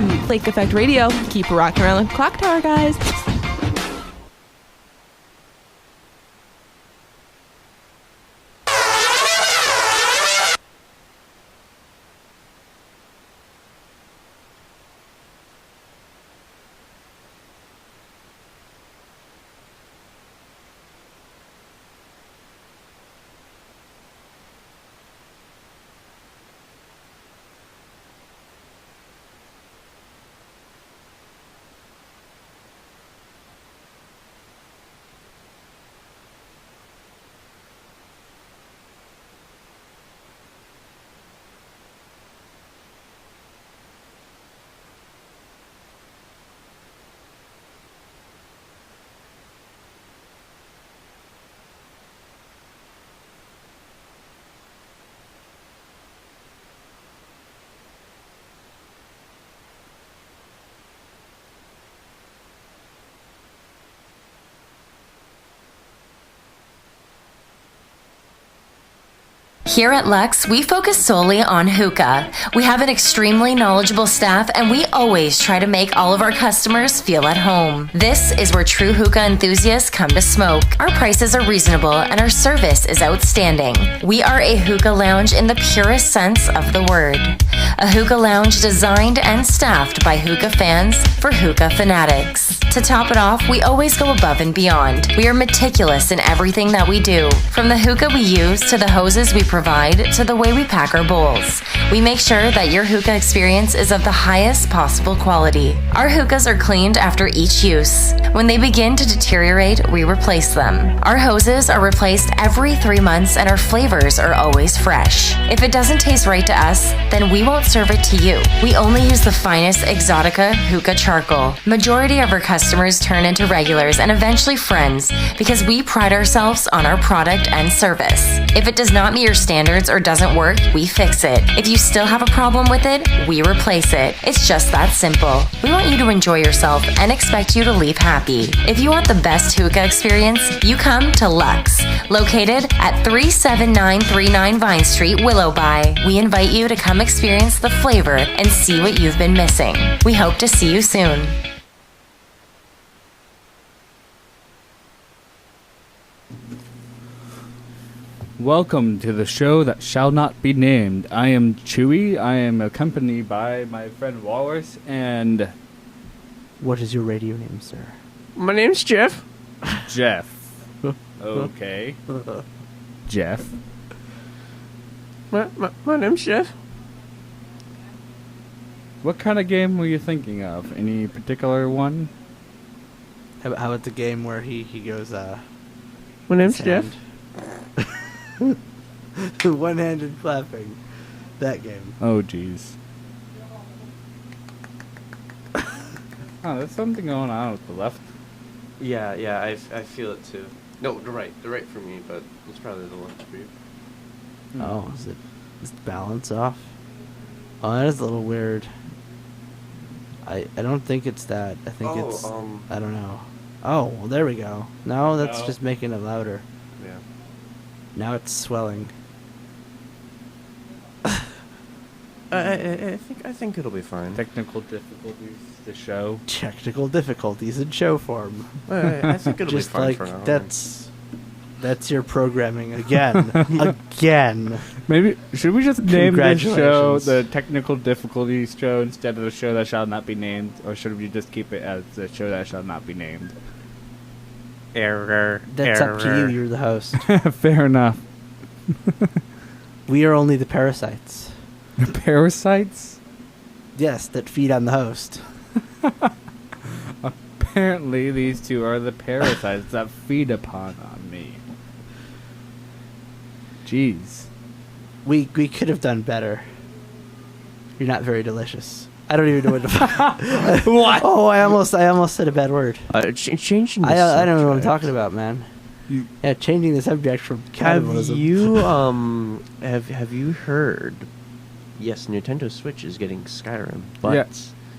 to Lake Effect Radio. Keep rocking around the clock tower, guys. Here at Lux, we focus solely on hookah. We have an extremely knowledgeable staff, and we always try to make all of our customers feel at home. This is where true hookah enthusiasts come to smoke. Our prices are reasonable, and our service is outstanding. We are a hookah lounge in the purest sense of the word. A hookah lounge designed and staffed by hookah fans for hookah fanatics. To top it off, we always go above and beyond. We are meticulous in everything that we do. From the hookah we use to the hoses we provide to the way we pack our bowls. We make sure that your hookah experience is of the highest possible quality. Our hookahs are cleaned after each use. When they begin to deteriorate, we replace them. Our hoses are replaced every 3 months and our flavors are always fresh. If it doesn't taste right to us, then we won't serve it to you. We only use the finest Exotica hookah charcoal. Majority of our customers turn into regulars and eventually friends because we pride ourselves on our product and service. If it does not meet your standards or doesn't work, we fix it. If you still have a problem with it, we replace it. It's just that simple. We want you to enjoy yourself and expect you to leave happy. If you want the best hookah experience, you come to Lux, located at 37939 Vine Street, Willowby. We invite you to come experience the flavor and see what you've been missing. We hope to see you soon. Welcome to the show that shall not be named. I am Chewy. I am accompanied by my friend Walrus and... What is your radio name, sir? My name's Jeff. Jeff. Okay. Jeff. My name's Jeff. What kind of game were you thinking of? Any particular one? How about the game where he goes, My name's Jeff. One-handed clapping. That game. Oh, jeez. Oh, there's something going on with the left. Yeah, I feel it too. No, the right for me, but it's probably the left for you. Oh, is the balance off? Oh, that is a little weird. I don't think it's that. I think it's I don't know. Oh, well, there we go. No, that's just making it louder. Yeah. Now it's swelling. I think it'll be fine. Technical difficulties to show. Technical difficulties in show form. I think it'll Just be fine like for now. that's your programming again. Again. Maybe should we just name this show Congratulations. the Technical Difficulties Show instead of the show that shall not be named, or should we just keep it as the show that shall not be named? Error. That's up to you. You're the host. Fair enough. We are only the parasites. Parasites? Yes, that feed on the host. Apparently, these two are the parasites that feed upon on me. Jeez. We could have done better. You're not very delicious. I don't even know what to. What? Oh, I almost said a bad word. Changing the I don't know what I'm subject. talking about, man. You- Yeah, changing the subject from Have cannibalism. you have you heard? Yes, Nintendo Switch is getting Skyrim, but Yeah.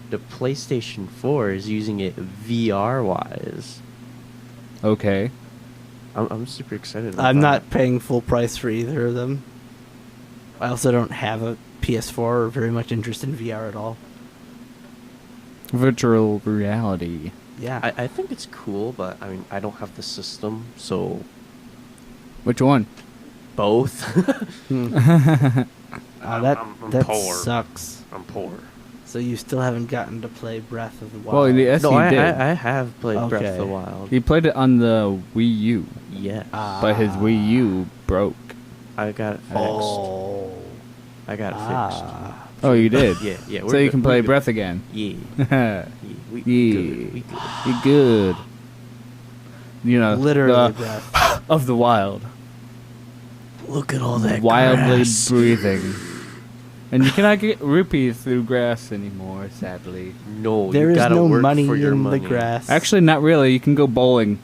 the PlayStation 4 is using it VR wise. Okay. I'm super excited about I'm that. not paying full price for either of them. I also don't have a PS4 or very much interest in VR at all. Virtual reality. Yeah. I think it's cool, but I mean, I don't have the system, so Which one? both. that I'm that poor. sucks. I'm poor. So you still haven't gotten to play Breath of the Wild. Well, yes, No, he I did. I have played Breath of the Okay. Wild. He played it on the Wii U, Yes. but his Wii U broke. I got it fixed. Oh. I got it fixed. Ah. Oh, you did? Yeah, yeah. So you can play Breath. Breath again. Yeah. Yeah. Yeah. We good. We good. You good. You know, Literally the- Breath. of the wild. Look at all that Wildly grass. breathing. And you cannot get rupees through grass anymore, sadly. No, There you is gotta no work money for your in money. the grass. Actually, not really. You can go bowling.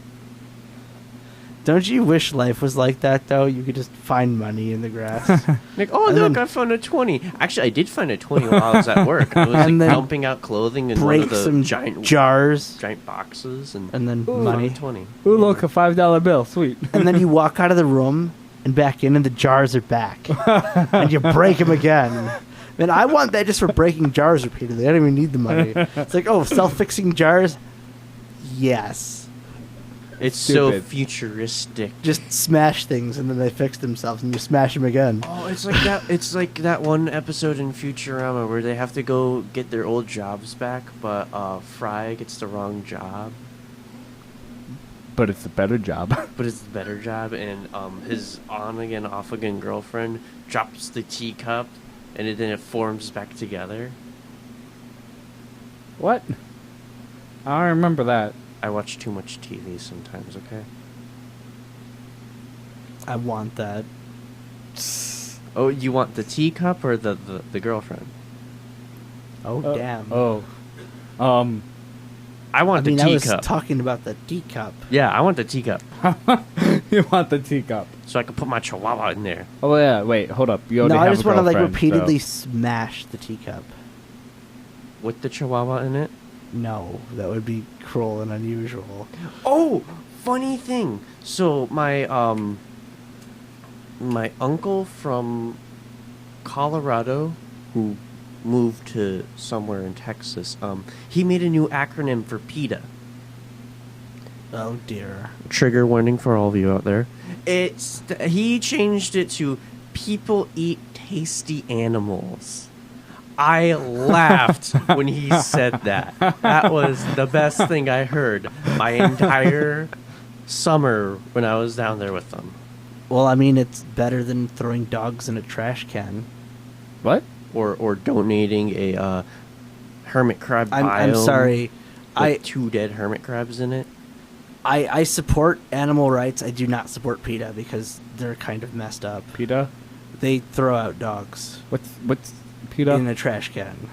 Don't you wish life was like that, though? You could just find money in the grass. Like, oh And look, then- I found a 20. Actually, I did find a 20 while I was at work. I was And like then dumping out clothing in one break of the some giant jars, giant boxes and and then found money. a 20. Ooh, look, a $5 bill. Sweet. And then you walk out of the room and back in, and the jars are back. And you break them again. Man, I want that just for breaking jars repeatedly. I don't even need the money. It's like, oh, self-fixing jars? Yes. It's so Stupid. futuristic. Just smash things, and then they fix themselves, and you smash them again. Oh, it's like that. It's like that one episode in Futurama where they have to go get their old jobs back, but Fry gets the wrong job, But it's a better job. but it's the better job, and his on again, off again girlfriend drops the teacup, and then it forms back together. What? I don't remember that. I watch too much TV sometimes. Okay. I want that. Oh, you want the teacup or the girlfriend? Oh, damn. Oh. I want I mean, the I was teacup. talking about the teacup. Yeah, I want the teacup, You want the teacup. so I can put my chihuahua in there. Oh, yeah. Wait, hold up. You No, already I have just a want to, like, girlfriend, repeatedly so- smash the teacup. With the chihuahua in it? No, that would be cruel and unusual. Oh, funny thing. So my my uncle from Colorado, who moved to somewhere in Texas, he made a new acronym for PETA. Oh, dear. Trigger warning for all of you out there. He changed it to People Eat Tasty Animals. I laughed when he said that. That was the best thing I heard my entire summer when I was down there with them. Well, I mean, it's better than throwing dogs in a trash can. What? Or donating a hermit crab I'm biome sorry. with 2 dead hermit crabs in it. I support animal rights. I do not support PETA because they're kind of messed up. PETA? They throw out dogs What's PETA? in a trash can.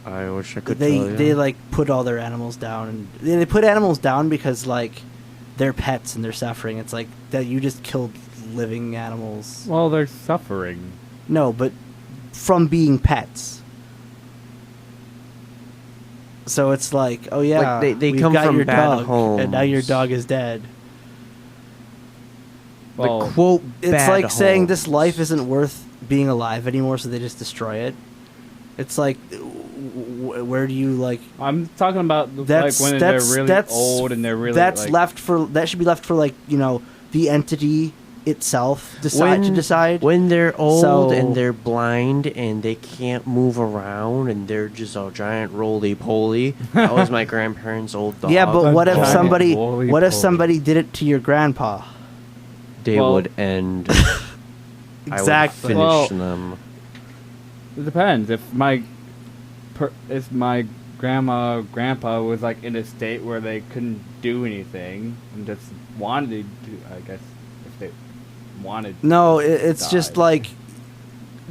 I wish I could They tell you. they like put all their animals down, and they put animals down because like they're pets and they're suffering. It's like that you just killed living animals. Well, they're suffering. No, but from being pets. So it's like, oh yeah, Like, they we've come got from your bad dog, and now your homes. dog is dead. Well, the quote It's bad like saying this homes. life isn't worth being alive anymore, so they just destroy it. It's like, where do you like? I'm talking about like That's when that's they're really that's old and they're really that's like, left for that should be left for like the entity itself to decide. when they're old So- and they're blind and they can't move around and they're just a giant roly poly. That was my grandparents' old dog. Yeah, but what if Giant somebody roly-poly. what if somebody did it to your grandpa? they Well- would end. I would Exactly. finish Well- them. It depends. If my grandpa was like in a state where they couldn't do anything and just wanted to, I guess if they wanted. No, it's just died. like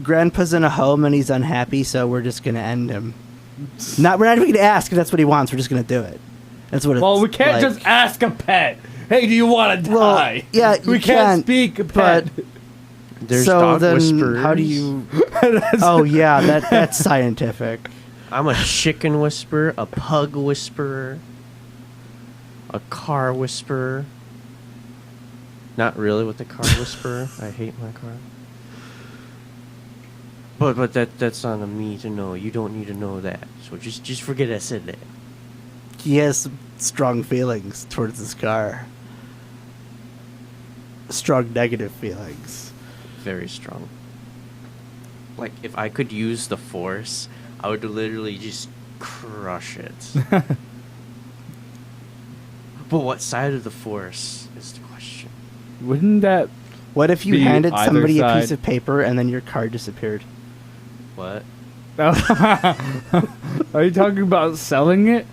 grandpa's in a home and he's unhappy, so we're just gonna end him. We're not even gonna ask if that's what he wants. We're just gonna do it. That's what. Well, it's we can't like. just ask a pet. Hey, do you want to Well, die? yeah, we you can't can, speak a but- pet. There's so dog then, whisperers. how do you? Oh yeah, that's scientific. I'm a chicken whisperer, a pug whisperer, a car whisperer. Not really with the car whisperer. I hate my car. But that's not on me to know. You don't need to know that. So just forget I said that. He has strong feelings towards this car. Strong negative feelings. Very strong. Like, if I could use the Force, I would literally just crush it. But what side of the Force is the question? Wouldn't that What if you Be handed either somebody a side. piece of paper and then your car disappeared? What? Are you talking about selling it?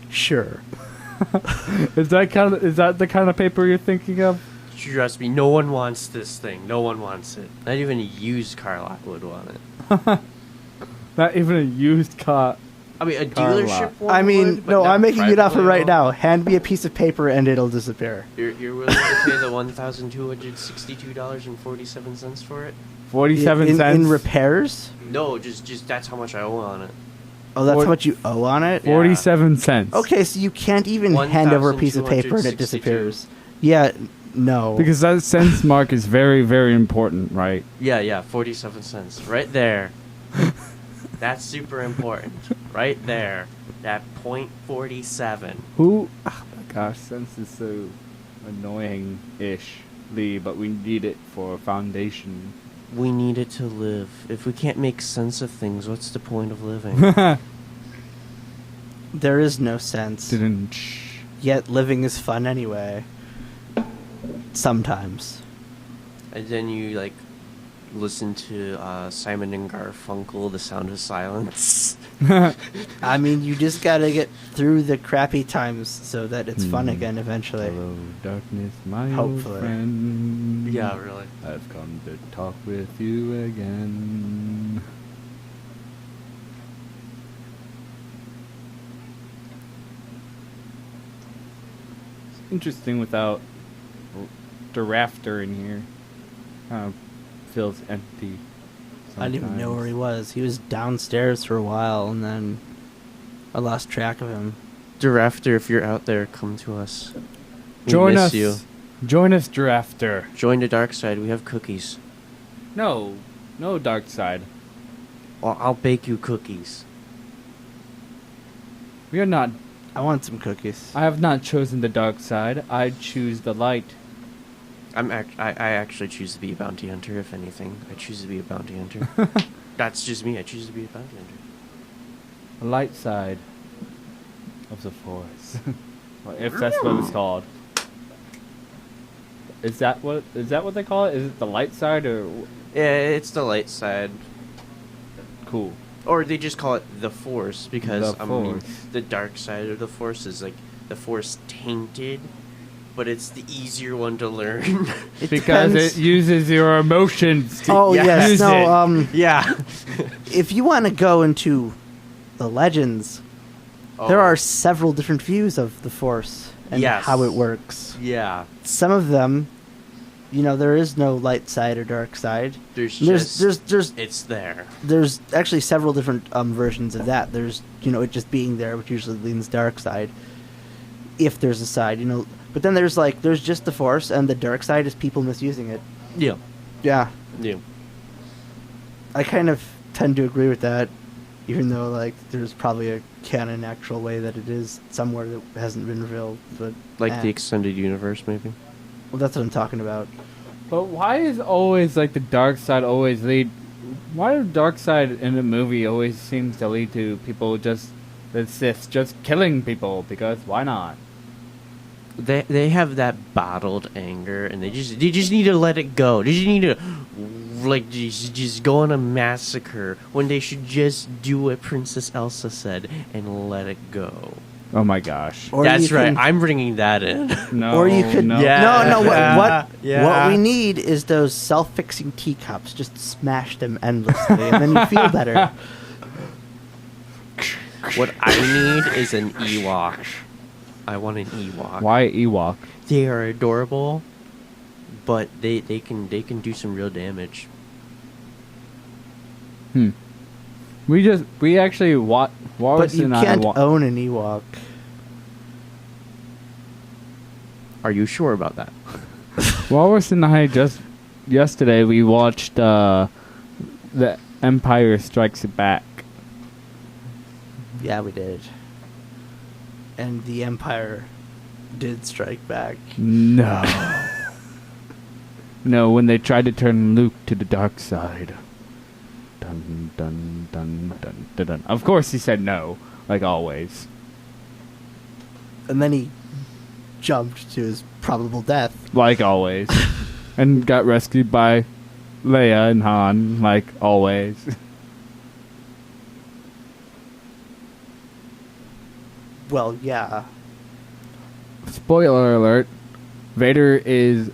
Sure. Is that the kind of paper you're thinking of? Trust me, no one wants this thing. No one wants it. Not even a used car lot would want it. Not even a used car. I mean, a Car dealership lot. one I mean, would, but no, not I'm making it offer privately right owned. now. Hand me a piece of paper and it'll disappear. You're willing to pay the $1,262.47 for it? 47 in, cents. in repairs? No, just that's how much I owe on it. Oh, that's Fort- how much you owe on it? 47 cents. Okay, so you can't even hand over a piece of paper and it 1,262. disappears. Yeah, no. Because that cents mark is very, very important, right? Yeah, 47 cents. Right there. That's super important. Right there. That .47. Who? Oh my gosh, cents is so annoying-ish, but we need it for a foundation. We need it to live. If we can't make sense of things, what's the point of living? There is no sense. Didn't. Yet living is fun anyway. Sometimes. And then you, like, listen to Simon and Garfunkel, The Sound of Silence. I mean, you just gotta get through the crappy times so that it's fun Hmm. again eventually. Hello, darkness, my Hopefully. old friend. Yeah, really. I've come to talk with you again. It's interesting without the rafter in here. Kind of feels empty. I didn't even know where he sometimes. was. He was downstairs for a while and then I lost track of him. Director, if you're out there, come to us. We Join miss us. you. Join us, Drafter. Join the dark side. We have cookies. No dark side. I'll bake you cookies. We are not. I want some cookies. I have not chosen the dark side. I choose the light. I actually choose to be a bounty hunter, if anything. I choose to be a bounty hunter. That's just me. I choose to be a bounty hunter. The light side of the force. Well, if that's what it's called. Is that what they call it? Is it the light side or Yeah, it's the light side. cool? Or they just call it the Force, because, The I mean, Force. the dark side of the Force is, like, the Force tainted, but it's the easier one to learn. It Because depends. it uses your emotions to Oh yes, use no. it. Yeah. If you want to go into the legends, there are several different views of the Force and Yes. how it works. Yeah. Some of them, there is no light side or dark side. There's it's there. There's actually several different versions of that. There's it just being there, which usually leans dark side. If there's a side, but then there's just the Force, and the dark side is people misusing it. Yeah. Yeah, Yeah. I kind of tend to agree with that, even though there's probably a canon actual way that it is somewhere that hasn't been revealed. But Like the extended universe, maybe? well, that's what I'm talking about. But why is always the dark side always lead? Why the dark side in a movie always seems to lead to people the Sith just killing people? Because why not? They have that bottled anger, and they just need to let it go. They just need to just go on a massacre when they should just do what Princess Elsa said and let it go. Oh my gosh! Or That's you right. can- I'm bringing that in. No, or you could no. Yeah. no. What Yeah. we need is those self-fixing teacups. Just smash them endlessly, and then you feel better. What I need is an Ewok. I want an Ewok. Why Ewok? They are adorable, but they can do some real damage. We actually But Wallace you and I can't own an Ewok. Are you sure about that? Walrus and I just yesterday we watched The Empire Strikes Back. Yeah, we did. And the Empire did strike back. No. No, when they tried to turn Luke to the dark side. Dun, dun, dun, dun, dun, dun. Of course he said no, like always. And then he jumped to his probable death. Like always. And got rescued by Leia and Han, like always. Well, yeah. Spoiler alert. Vader is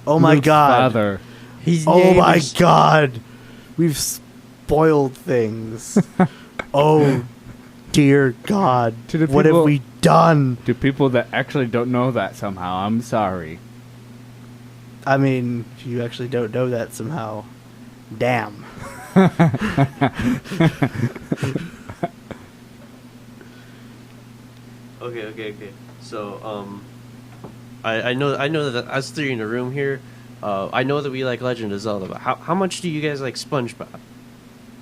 Oh my Luke's god. father. His Oh name my is- god. We've spoiled things. Oh dear god. To the What have people- we done? To people that actually don't know that somehow, I'm sorry. I mean, you actually don't know that somehow. Damn. Okay. So, I know that us three in the room here, I know that we like Legend of Zelda, but how much do you guys like SpongeBob?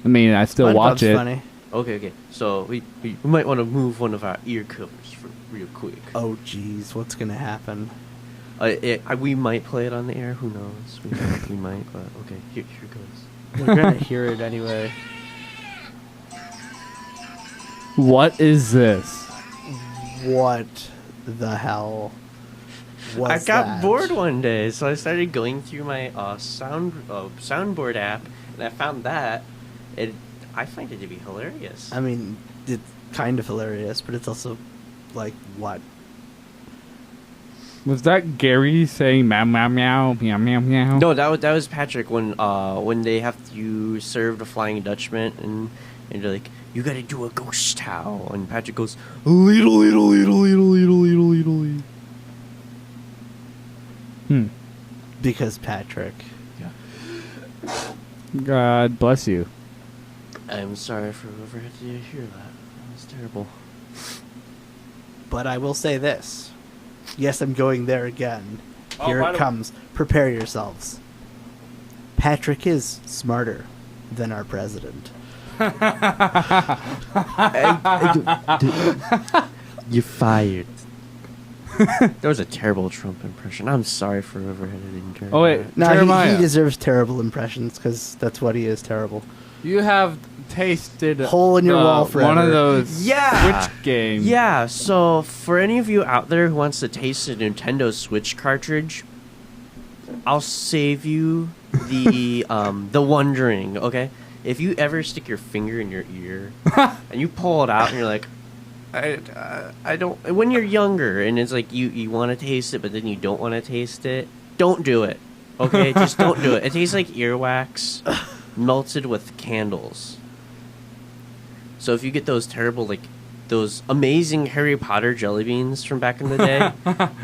I mean, I still watch SpongeBob's it. funny. Okay. So we might want to move one of our ear covers for real quick. Oh jeez, what's gonna happen? We might play it on the air. Who knows? We might. But okay, here goes. We're gonna hear it anyway. What is this? What the hell was I got that? bored one day, so I started going through my soundboard app, and I found that. I find it to be hilarious. I mean, it's kind of hilarious, but it's also like what? Was that Gary saying meow meow meow meow meow meow? No, that was Patrick when they have you serve the Flying Dutchman and they're like, you gotta do a ghost howl, and Patrick goes, little. Because Patrick. God bless you. I'm sorry for whoever had to hear that. That was terrible. But I will say this. Yes, I'm going there again. Oh, Here by it the- comes. Prepare yourselves. Patrick is smarter than our president. You're fired. That was a terrible Trump impression. I'm sorry for whoever had to endure Oh wait, that. No, Jeremiah, he deserves terrible impressions because that's what he is, terrible. you have tasted Hole in your wall one forever. of those Yeah. Switch games. Yeah, so for any of you out there who wants to taste a Nintendo Switch cartridge, I'll save you the wondering, okay? If you ever stick your finger in your ear and you pull it out and you're like, I don't. When you're younger and it's like you want to taste it but then you don't want to taste it, don't do it, okay? Just don't do it. It tastes like earwax melted with candles. So if you get those terrible, like, those amazing Harry Potter jelly beans from back in the day,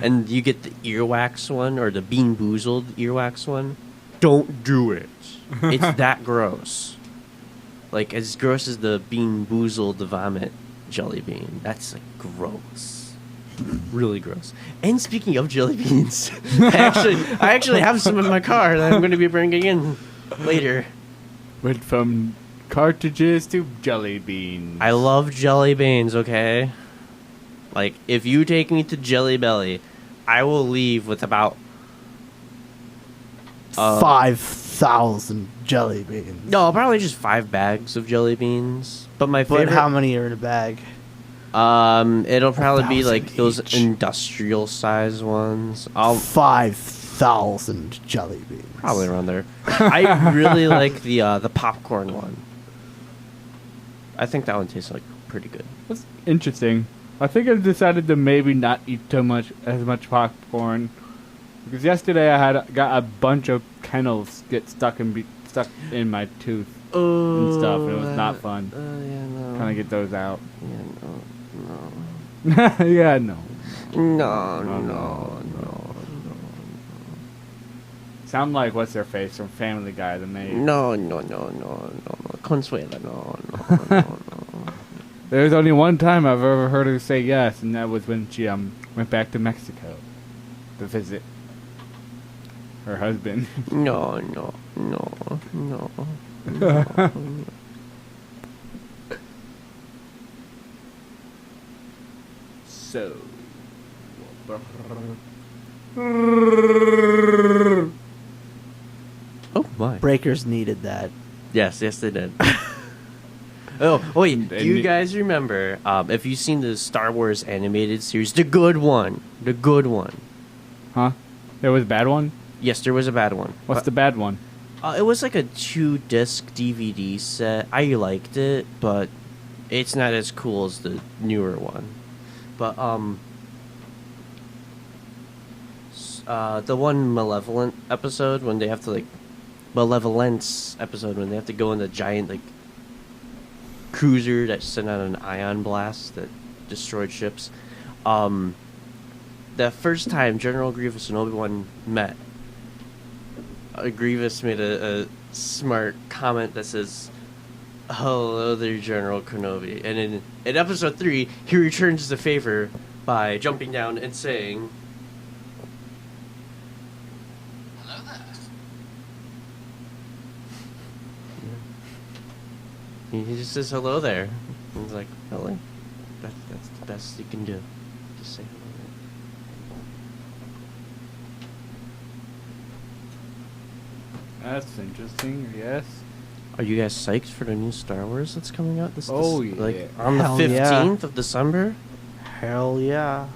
and you get the earwax one or the Bean Boozled earwax one, don't do it. It's that gross. Like, as gross as the Bean Boozled vomit jelly bean. That's, like, gross. Really gross. And speaking of jelly beans, I actually have some in my car that I'm going to be bringing in later. Went from cartridges to jelly beans. I love jelly beans, okay? Like, if you take me to Jelly Belly, I will leave with about 5,000 jelly beans. no, probably just 5 bags of jelly beans. But my But favorite, how many are in a bag? it'll probably be 1,000 like those each. industrial size ones. I'll 5,000 jelly beans. probably around there. I really like the popcorn one. I think that one tastes like pretty good. That's interesting. I think I've decided to maybe not eat as much popcorn because yesterday I got a bunch of kennels get stuck in my tooth and stuff, and it was not fun. Yeah, no. Trying to get those out. Yeah, no. Yeah, no. No. Sound like what's their face from Family Guy, the maid. No. Consuela, no. There's only one time I've ever heard her say yes, and that was when she went back to Mexico to visit her husband. No. So. Oh my. Breakers needed that. Yes, they did. Oh wait, do you And- guys remember if you've seen the Star Wars animated series, the good one? Huh? There was a bad one? Yes, there was a bad one. What's the bad one? It was like a 2-disc DVD set. I liked it, but it's not as cool as the newer one. But the one Malevolent episode when they have to Malevolence episode when they have to go in the giant cruiser that sent out an ion blast that destroyed ships. The first time General Grievous and Obi-Wan met, Grievous made a smart comment that says, "Hello there, General Kenobi." And in episode 3, he returns the favor by jumping down and saying, "Hello there." He just says hello there. And he's like, really? That's the best you can do. Just say hello there. That's interesting, yes. Are you guys psyched for the new Star Wars that's coming out? Oh, Like yeah. on the Hell 15th yeah. of December? Hell yeah.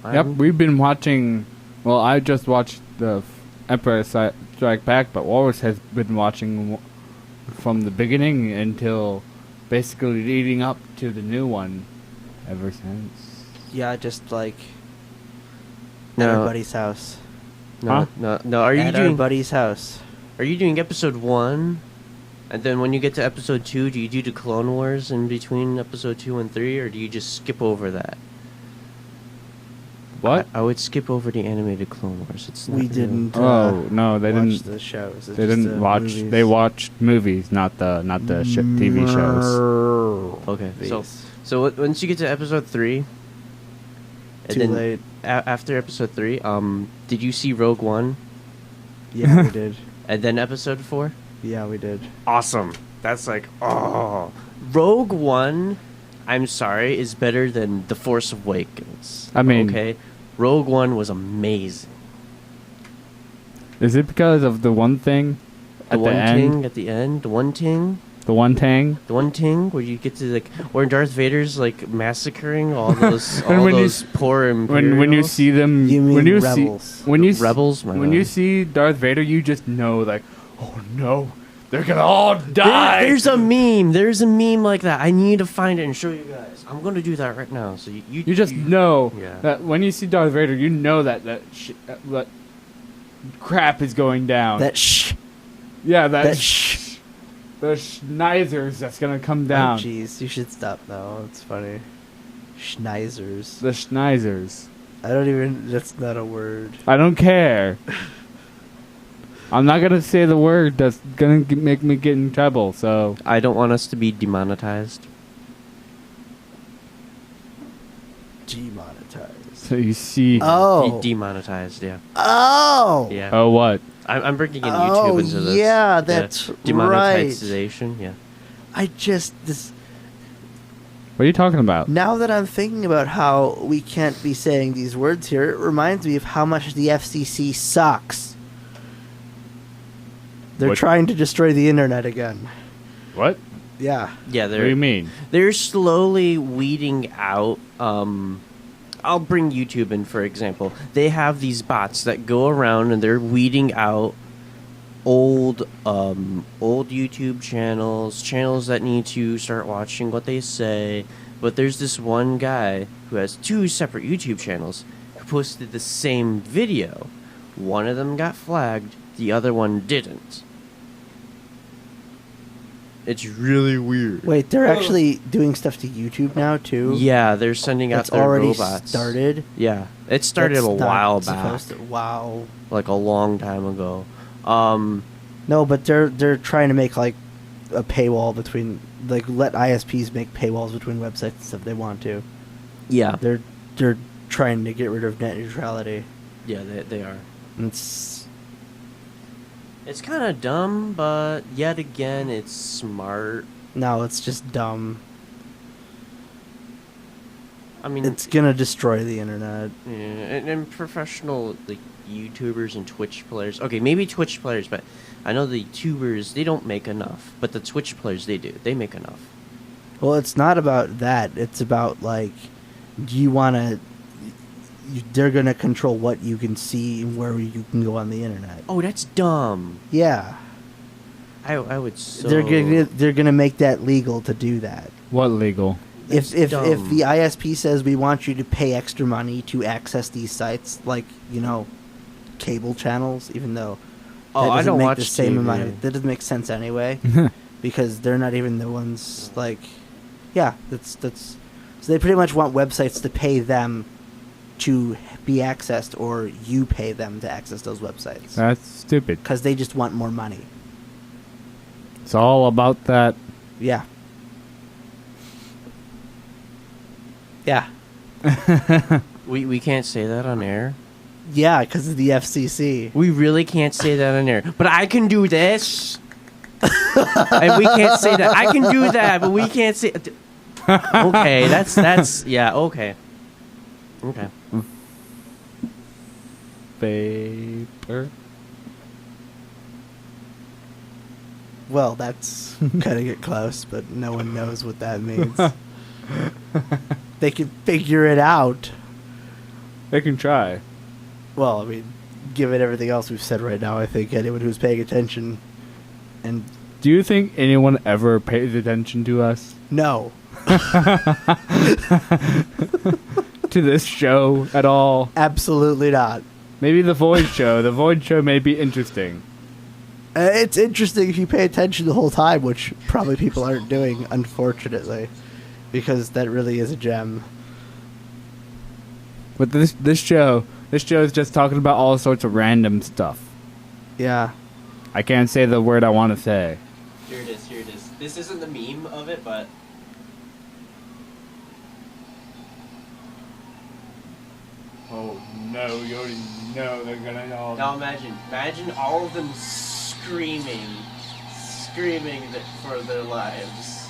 Yep, we've been watching. Well, I just watched the Empire Strike Back, but Walrus has been watching from the beginning until basically leading up to the new one ever since. Yeah, just like No. at our buddy's house. No, Huh? no. Are you At our doing buddy's house. Are you doing episode 1? And then when you get to episode 2, do you do the Clone Wars in between episode 2 and 3, or do you just skip over that? What? I would skip over the animated Clone Wars. It's not We real. didn't. Oh no, they watch didn't. the shows. It's They just, didn't watch. movies. They watched movies, not the TV shows. Okay, Movies. so once you get to episode 3, and Too then late. After episode 3, did you see Rogue One? Yeah, we did. And then episode 4? Yeah, we did. Awesome. That's Rogue One, I'm sorry, is better than The Force Awakens. I mean- okay, Rogue One was amazing. Is it because of the one thing The at one the end? ting at the end, the one ting where you get to where Darth Vader's massacring all those And when you those poor Imperials. When you see them, You mean when you rebels. see when you s- Rebels, my when bad. you see Darth Vader, you just know oh no, they're gonna all die. There's a meme like that. I need to find it and show you guys. I'm going to do that right now. So You just know Yeah. that when you see Darth Vader, you know that crap is going down. Yeah, that the schneizers that's gonna come Oh, down. jeez, you should stop now. It's funny. Schneizers. The schneizers. I don't even. That's not a word. I don't care. I'm not gonna say the word that's gonna make me get in trouble. So I don't want us to be demonetized. Demonetized. you see. Oh. Demonetized, yeah. Oh. Yeah. Oh what? I'm bringing in Oh, YouTube into this. yeah, that's Demonetization, yeah. I just this. What are you talking about? Now that I'm thinking about how we can't be saying these words here, it reminds me of how much the FCC sucks. They're What? trying to destroy the internet again. What? Yeah. Yeah, What do you mean? they're slowly weeding out. I'll bring YouTube in for example. They have these bots that go around and they're weeding out old YouTube channels that need to start watching what they say. But there's this one guy who has 2 separate YouTube channels who posted the same video. One of them got flagged, the other one didn't. It's really weird. Wait, they're actually doing stuff to YouTube now too. Yeah, they're sending out That's their already robots. started. Yeah, it started That's a not while back, supposed to- wow. like a long time ago. No, but they're trying to make like a paywall between let ISPs make paywalls between websites and stuff they want to. Yeah, They're trying to get rid of net neutrality. Yeah, they are. It's It's kind of dumb, but yet again, it's smart. no, it's just dumb. I mean, It's gonna destroy the internet. yeah, and professional like YouTubers and Twitch players. Okay, maybe Twitch players, but I know the YouTubers, they don't make enough. But the Twitch players, they do. They make enough. Well, it's not about that. It's about like, do you want to? They're gonna control what you can see and where you can go on the internet. Oh, that's dumb. Yeah, I would so. they're gonna make that legal to do that. What legal? That's If dumb. the ISP says we want you to pay extra money to access these sites, like cable channels, even though Oh, that I doesn't don't make watch the same TV. amount. That doesn't make sense anyway, because they're not even the ones like, yeah, that's so they pretty much want websites to pay them to be accessed, or you pay them to access those websites, That's stupid. because they just want more money. It's all about that. Yeah. Yeah. We can't say that on air. Yeah, because of the FCC. We really can't say that on air. But I can do this. And we can't say that. I can do that, but we can't say. Okay, that's yeah. Okay. Okay. Paper. Well, that's kind of get close, but no one knows what that means. They can figure it out. They can try. Well, I mean, given everything else we've said right now, I think anyone who's paying attention and Do you think anyone ever pays attention to us? no. To this show at all? Absolutely not. Maybe the Void Show. The Void Show may be interesting. It's interesting if you pay attention the whole time, which probably people aren't doing, unfortunately, because that really is a gem. But this show is just talking about all sorts of random stuff. Yeah. I can't say the word I want to say. Here it is. Here it is. This isn't the meme of it, but. Oh no! You already know they're gonna know. Now imagine all of them screaming for their lives.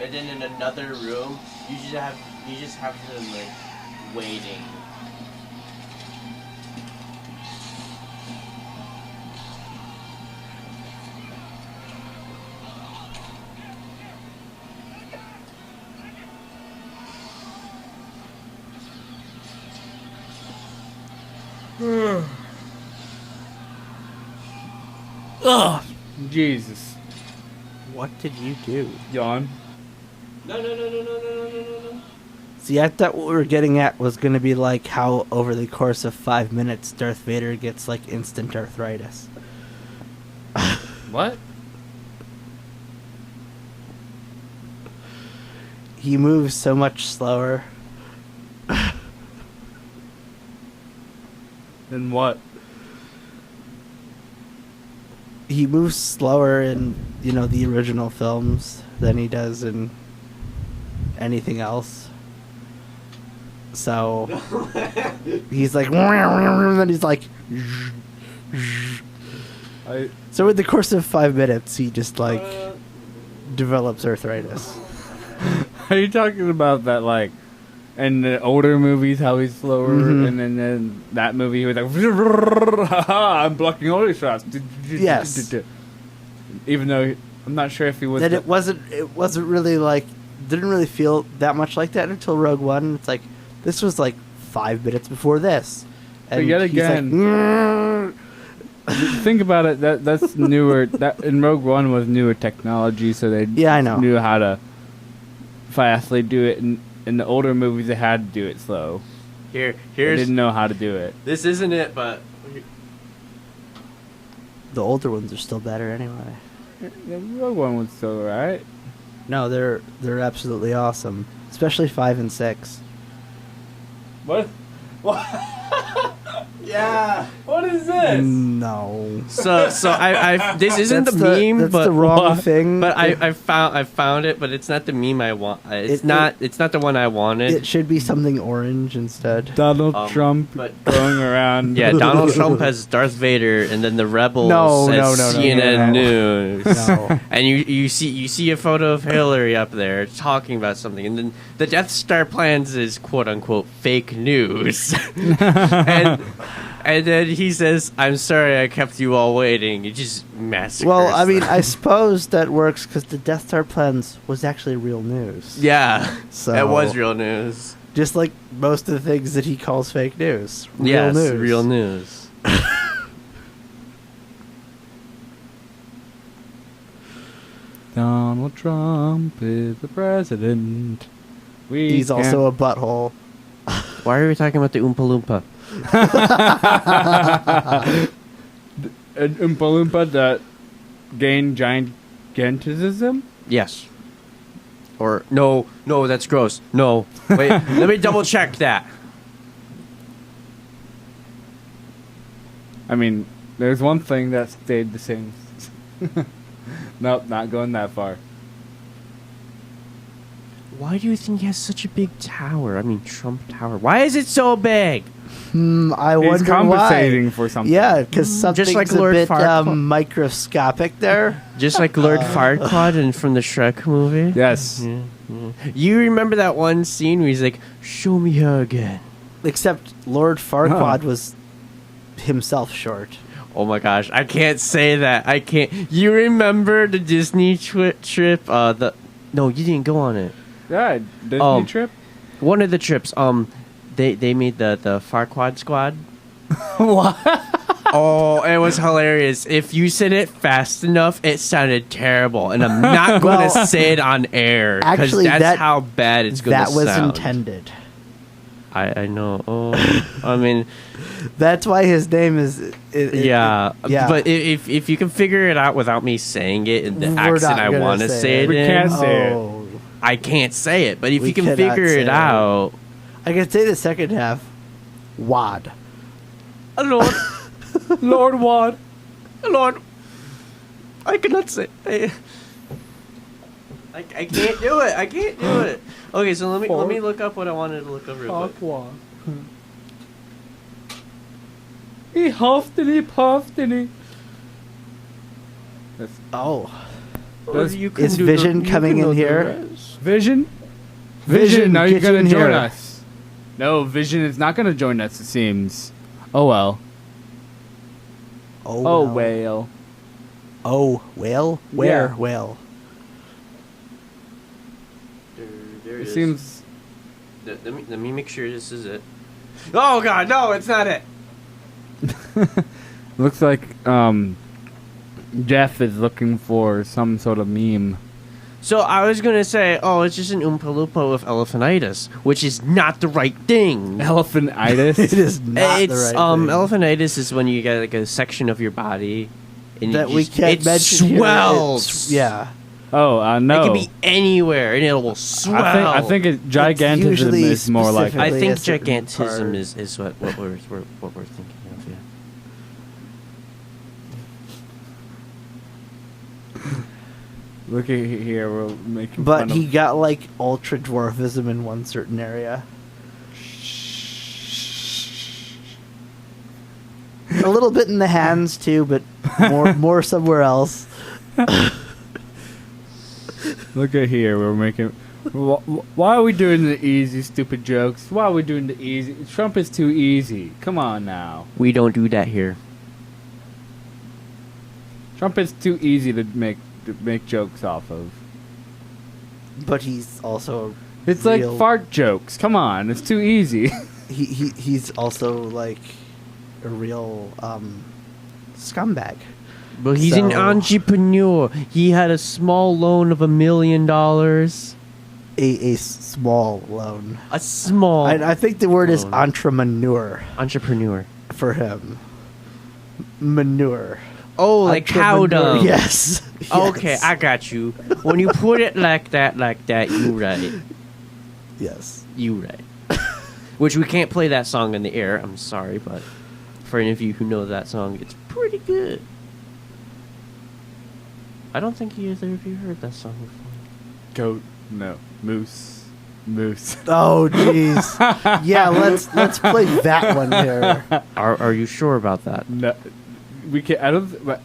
And then in another room, you just have them like waiting. Ugh! Jesus. What did you do? Yawn. No. See, I thought what we were getting at was going to be like how over the course of 5 minutes, Darth Vader gets like instant arthritis. What? He moves so much slower. Then what? He moves slower in, the original films than he does in anything else. So he's like, and then he's like, so in the course of 5 minutes, he just like develops arthritis. Are you talking about that, like, in the older movies, how he's slower, Mhm. and then in that movie, he was like, haha, I'm blocking all these shots. Yes. Even though I'm not sure if he was. That it wasn't really like, didn't really feel that much like that until Rogue One. It's like, this was like 5 minutes before this. But yet he's like, again- Think about it. That's newer. That in Rogue One was newer technology, so they Yeah, I know. knew how to fastly do it. In the older movies, they had to do it slow. They Here's didn't know how to do it. this isn't it, but the older ones are still better anyway. The Rogue One was still alright. No, they're absolutely awesome, especially 5 and 6. What? What? yeah. What What is this? No. So I this isn't That's the meme, that's but the wrong thing. But I found it, but it's not the meme I want. It's not the one I wanted. It should be something orange instead. Donald Trump but- going around. Yeah, Donald Trump has Darth Vader, and then the rebels No, says no, CNN no. News. No. And you see a photo of Hillary up there talking about something, and then the Death Star plans is quote unquote fake news, and then he says, "I'm sorry, I kept you all waiting." He just massacres. Well, I mean, them. I suppose that works because the Death Star plans was actually real news. yeah, So it was real news. Just like most of the things that he calls fake news. Real Yes, news. real news. Donald Trump is the president. He's also a butthole. Why are we talking about the Oompa Loompa? an Oompa Loompa that gained gigantism. Yes. Or no, that's gross. No, wait, let me double check that. I mean, there's one thing that stayed the same. Nope, not going that far. Why do you think he has such a big tower? I mean, Trump Tower. Why is it so big? I He's wonder compensating why. for something. Yeah, because something's like a Lord bit Farquaad. microscopic there. Just like Lord Farquaad and from the Shrek movie. Yes. Yeah. You remember that one scene where he's like, "Show me her again." Except Lord Farquaad was himself short. Oh my gosh, I can't say that. I can't. You remember the Disney trip? No, you didn't go on it. Yeah, Disney trip. One of the trips. They made the Farquaad Squad. What? Oh, it was hilarious. If you said it fast enough, it sounded terrible, and I'm not going Well, to say it on air because actually, that's that- how bad it's going to That sound. was intended. I know. Oh, I mean, That's why his name is. yeah. yeah. But if you can figure it out without me saying it in the We're accent not I gonna want to say say it. it We in, can't say it. Oh, I can't say it. But if We you can cannot figure say it it. out, I can say the second half. Wad. Lord, Lord Wad. Lord, I cannot say. I can't do it. I can't do it. Okay, so let me look up what I wanted to look up real quick. Farquaad. He huffed and he puffed and he. Oh. Does- You can Is do the- Vision you coming can in do the here? rest. Vision? Vision, are you get gonna in join here. us? No, Vision is not gonna join us, it seems. Oh well. Oh well. whale. Oh, whale? Where? Yeah. Whale? There It is. seems. Let me make sure this is it. Oh God, no, it's not it. Looks like Jeff is looking for some sort of meme. So I was gonna say, oh, it's just an Oompa Loompa with elephantitis, which is not the right thing. Elephantitis. It is not It's the right thing. elephantitis is when you get like a section of your body and that you we just- can't it mention here. swells. It's- yeah. Oh, no. It can be anywhere and it will swell. I think gigantism usually is more like. specific- I think a certain gigantism part. is what we're thinking of. Yeah. Look at here, we're making But fun he of. got like ultra dwarfism in one certain area. A little bit in the hands too, but more somewhere else. Look at here, we're making. Why are we doing the easy, stupid jokes? Why are we doing the easy? Trump is too easy. Come on now. We don't do that here. Trump is too easy to make jokes off of. But he's also It's real- like fart jokes. Come on, it's too easy. he's also like a real scumbag. But he's an So- entrepreneur. He had a small loan of $1 million. A small loan. A small I think the word is loan. entrepreneur entrepreneur. for him. Manure. Oh, like cow Entrepreneur. dung. Yes. Okay, Yes. I got you. When you put it like that, you right. Yes. You right. Which we can't play that song in the air. I'm sorry, but For any of you who know that song, it's pretty good. I don't think either of you heard that song before. Goat. No. Moose. Oh, jeez. Yeah, let's play that one here. Are you sure about that? No. We can't. I don't. But,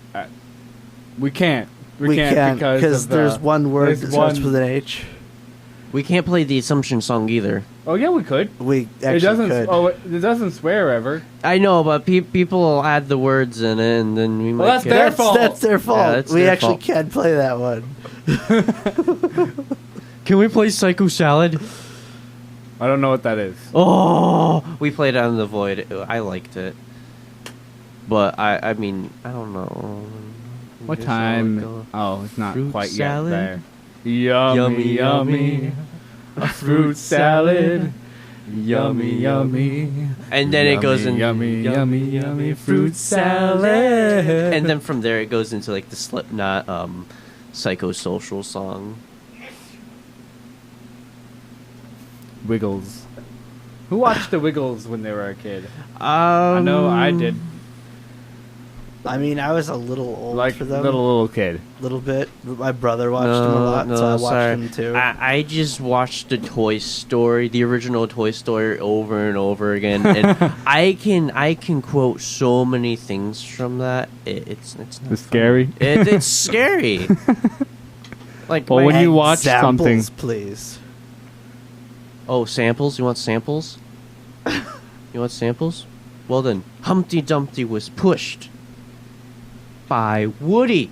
we can't. We can't because there's one word there's that starts one- with an H. We can't play the Assumption song either. Oh yeah, we could. We actually It doesn't. could. Oh, it doesn't swear ever. I know, but people will add the words in it, and then we might. Well, that's get- their fault. That's their fault. Yeah, that's we their actually fault. can play that one. Can we play Psycho Salad? I don't know what that is. Oh, we played Out in the Void. I liked it, but I mean, I don't know. What Guess I would go- time? Oh, it's not Fruit quite salad? yet there. Yummy, yummy. A fruit salad. Yummy, yummy. And then it goes in yummy, fruit salad. and then from there it goes into like the Slipknot psychosocial song. Wiggles. Who watched the Wiggles when they were a kid? I I know I did. I mean, I was a little old Like for them. little kid. Little bit. But my brother watched them a lot, so I watched sorry. them too. I just watched the Toy Story, the original Toy Story, over and over again, and I can quote so many things from that. It's not It's funny. scary. It's scary. Like Well, my- when you watch Examples, something- please. oh, samples. You want samples? You want samples? Well then, Humpty Dumpty was pushed by Woody.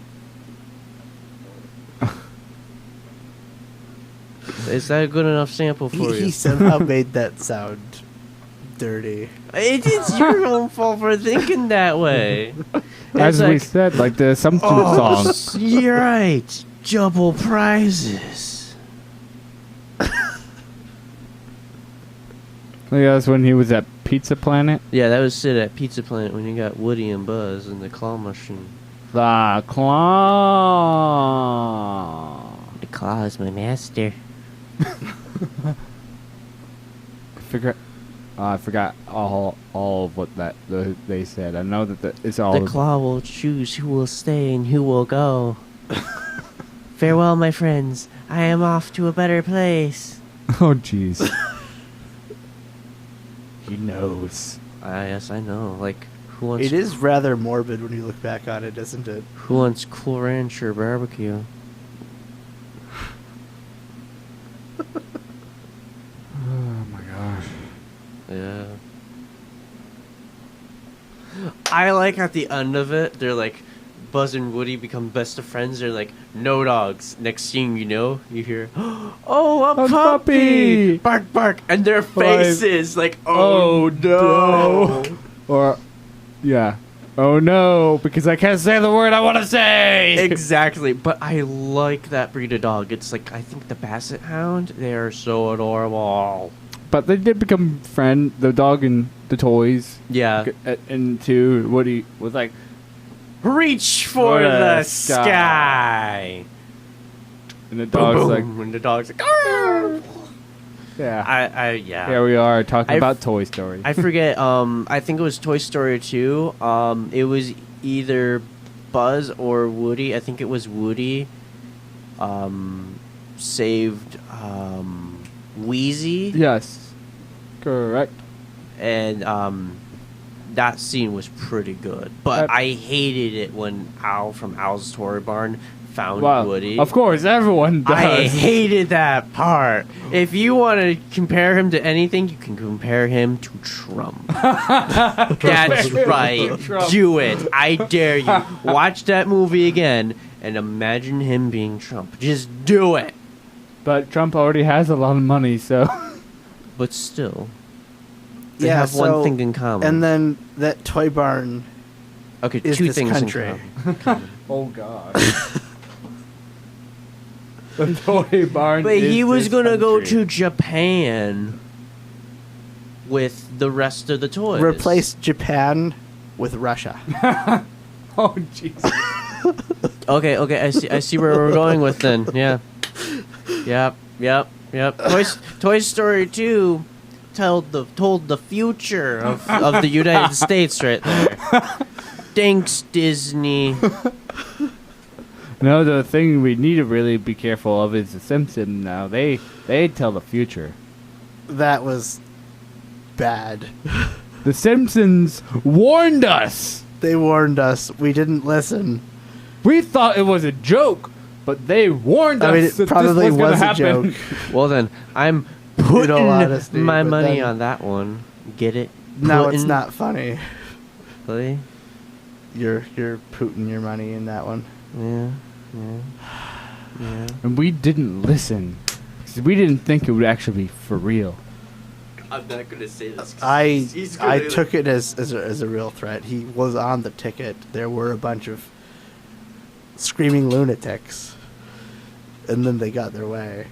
Is that a good enough sample for He you? somehow made that sound dirty. It's your own fault for thinking that way. As It's we like, said, like the Assumption oh, song. you're right. Double prizes. Yeah, that's when he was at Pizza Planet. Yeah, that was Sid at Pizza Planet when you got Woody and Buzz in the claw machine. The claw. The claw is my master. I forgot all of what they said. I know that it's all. The claw will choose who will stay and who will go. Farewell, my friends. I am off to a better place. Oh, jeez. He knows. Yes, I know. Like, who wants? It is rather morbid when you look back on it, isn't it? Who wants Cool Ranch or barbecue? Oh my gosh. Yeah. I like at the end of it, they're like, Buzz and Woody become best of friends. They're like, no dogs. Next thing you know, you hear, oh, a A puppy! puppy! Bark, bark! And their Like, faces, like, oh, no! Or, yeah. Oh no, because I can't say the word I want to say. Exactly, but I like that breed of dog. It's like, I think the Basset Hound, they are so adorable. But they did become the dog and the toys. Yeah. And too, Woody was like, Reach for For the the sky! and the Boom, dog's boom, like, and the dog's like, "Arr!" yeah. Yeah. Here we are talking I about Toy Story. I forget. I think it was Toy Story 2. It was either Buzz or Woody. I think it was Woody. Saved Wheezy, Yes. Correct. and that scene was pretty good. But I hated it when Al from Al's Story Barn found Wow. Woody. Of course, everyone does. I hated that part. If you want to compare him to anything, you can compare him to Trump. That's right. Trump. Do it. I dare you. Watch that movie again and imagine him being Trump. Just do it. But Trump already has a lot of money, so. But still, they Yeah, have one so- thing in common. And then that toy barn okay, is two this things country. in common. Oh God. The toy barn. But he is was this gonna go country. to Japan with the rest of the toys. replace Japan with Russia. Oh jeez. Okay, I see where we're going with then. Yeah. Yep. Toy Story 2 told the future of the United States right there. Thanks, Disney. No, the thing we need to really be careful of is the Simpsons. Now they tell the future. That was bad. The Simpsons warned us. They warned us. We didn't listen. We thought it was a joke, but they warned us. I mean, it that probably this was was a happen. joke. Well then, I'm In putting all honesty, my but money then- on that one. Get it? No, it's Putting- not funny. Really? You're putting your money in that one. Yeah. And we didn't listen. 'Cause we didn't think it would actually be for real. I'm not gonna say this. I took it as a real threat. He was on the ticket. There were a bunch of screaming lunatics, and then they got their way.